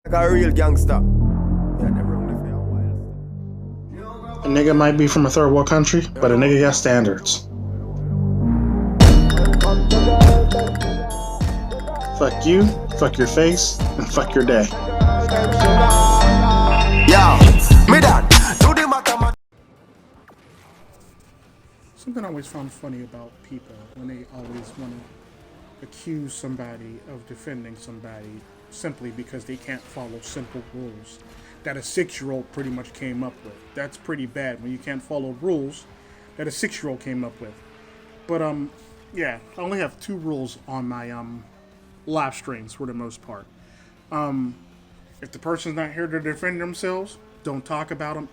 Like a real gangster. A nigga might be from a third world country, but a nigga got standards. Fuck you, fuck your face, and fuck your day. Something I always found funny about people when they always want to accuse somebody of defending somebody simply because they can't follow simple rules that a 6-year-old pretty much came up with. That's pretty bad when you can't follow rules that a 6-year-old came up with. But yeah, I only have 2 rules on my live streams for the most part. If the person's not here to defend themselves, don't talk about them.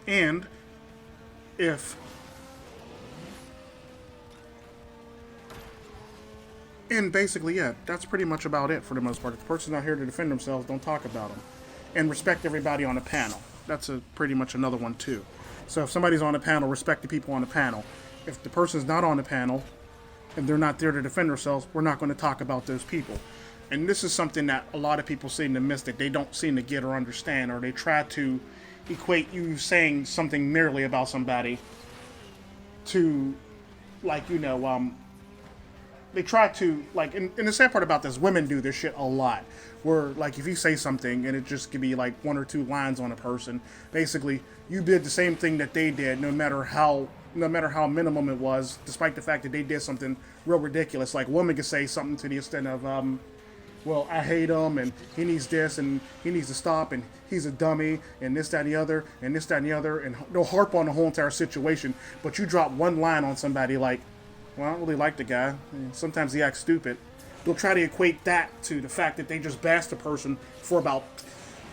And basically, yeah, that's pretty much about it for the most part. If the person's not here to defend themselves, don't talk about them. And respect everybody on the panel. That's pretty much another one too. So if somebody's on the panel, respect the people on the panel. If the person's not on the panel and they're not there to defend themselves, we're not going to talk about those people. And this is something that a lot of people seem to miss, that they don't seem to get or understand, or they try to equate you saying something merely about somebody to, like, they try to, like, and the sad part about this, women do this shit a lot, where, like, if you say something and it just could be like 1 or 2 lines on a person, basically you did the same thing that they did, no matter how minimum it was, despite the fact that they did something real ridiculous. Like, a woman could say something to the extent of, well, I hate him, and he needs this, and he needs to stop, and he's a dummy, and this, that, and the other, and this, that, and the other, and they'll harp on the whole entire situation. But you drop one line on somebody like, well, I don't really like the guy. Sometimes he acts stupid. They'll try to equate that to the fact that they just bashed a person for about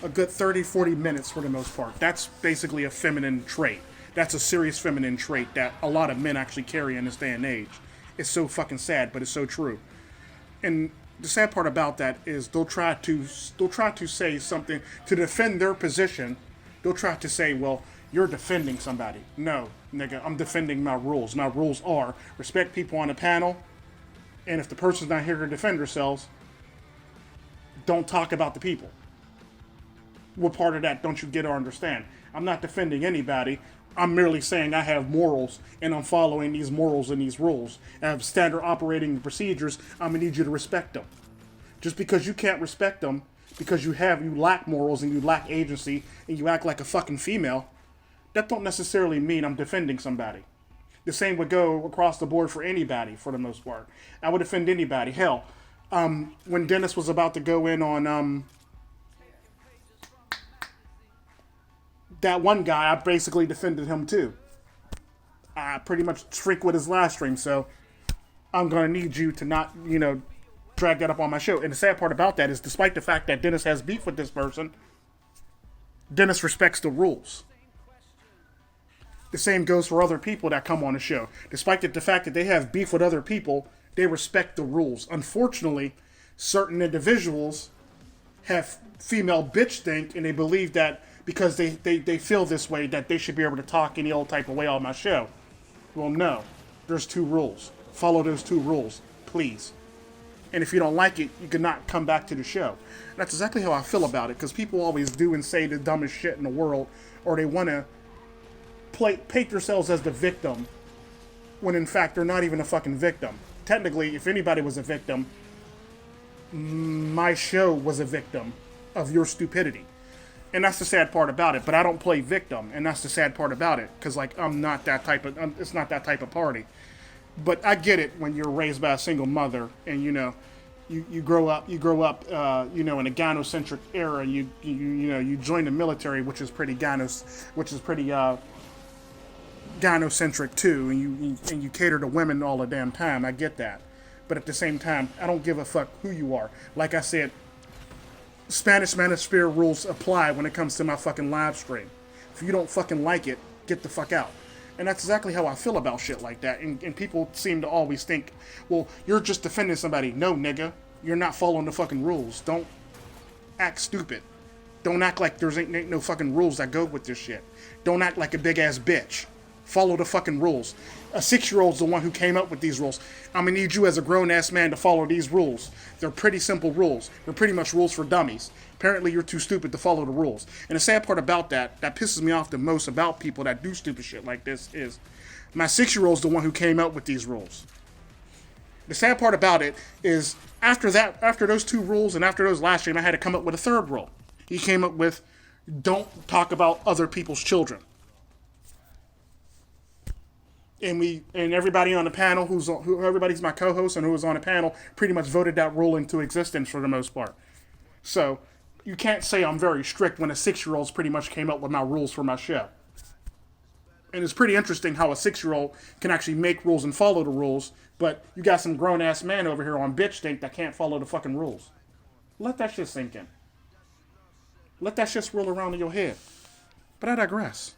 a good 30, 40 minutes for the most part. That's basically a feminine trait. That's a serious feminine trait that a lot of men actually carry in this day and age. It's so fucking sad, but it's so true. And the sad part about that is they'll try to say something to defend their position. They'll try to say, well, you're defending somebody. No, nigga, I'm defending my rules. My rules are respect people on the panel, and if the person's not here to defend themselves, don't talk about the people. What part of that don't you get or understand? I'm not defending anybody. I'm merely saying I have morals, and I'm following these morals and these rules. I have standard operating procedures. I'm gonna need you to respect them. Just because you can't respect them, because you lack morals and you lack agency, and you act like a fucking female, that don't necessarily mean I'm defending somebody. The same would go across the board for anybody, for the most part. I would defend anybody. Hell, when Dennis was about to go in on that one guy, I basically defended him too. I pretty much frequent his live stream, so I'm gonna need you to not, drag that up on my show. And the sad part about that is, despite the fact that Dennis has beef with this person, Dennis respects the rules. The same goes for other people that come on the show. Despite the fact that they have beef with other people, they respect the rules. Unfortunately, certain individuals have female bitch think, and they believe that because they feel this way, that they should be able to talk any old type of way on my show. Well, no. There's 2 rules. Follow those 2 rules, please. And if you don't like it, you cannot come back to the show. And that's exactly how I feel about it, because people always do and say the dumbest shit in the world, or they want to paint themselves as the victim, when in fact they're not even a fucking victim. Technically, if anybody was a victim, my show was a victim of your stupidity. And that's the sad part about it. But I don't play victim, and that's the sad part about it, because, like, I'm not that type of. It's not that type of party. But I get it when you're raised by a single mother, and you grow up, in a gynocentric era, and you join the military, which is pretty gynocentric too, and you cater to women all the damn time. I get that. But at the same time, I don't give a fuck who you are. Like I said, Spanish Manosphere rules apply when it comes to my fucking live stream. If you don't fucking like it, get the fuck out. And that's exactly how I feel about shit like that. And people seem to always think, well, you're just defending somebody. No, nigga. You're not following the fucking rules. Don't act stupid. Don't act like there's ain't no fucking rules that go with this shit. Don't act like a big ass bitch. Follow the fucking rules. A 6-year-old's the one who came up with these rules. I'm gonna need you as a grown-ass man to follow these rules. They're pretty simple rules. They're pretty much rules for dummies. Apparently you're too stupid to follow the rules. And the sad part about that pisses me off the most about people that do stupid shit like this is my 6-year-old's the one who came up with these rules. The sad part about it is after those 2 rules and after those last stream, I had to come up with a 3rd rule. He came up with, don't talk about other people's children. And everybody on the panel everybody's my co-host and who was on the panel pretty much voted that rule into existence for the most part. So you can't say I'm very strict when a 6-year-old's pretty much came up with my rules for my show. And it's pretty interesting how a 6-year-old can actually make rules and follow the rules, but you got some grown-ass man over here on bitch think that can't follow the fucking rules. Let that shit sink in. Let that shit swirl around in your head. But I digress.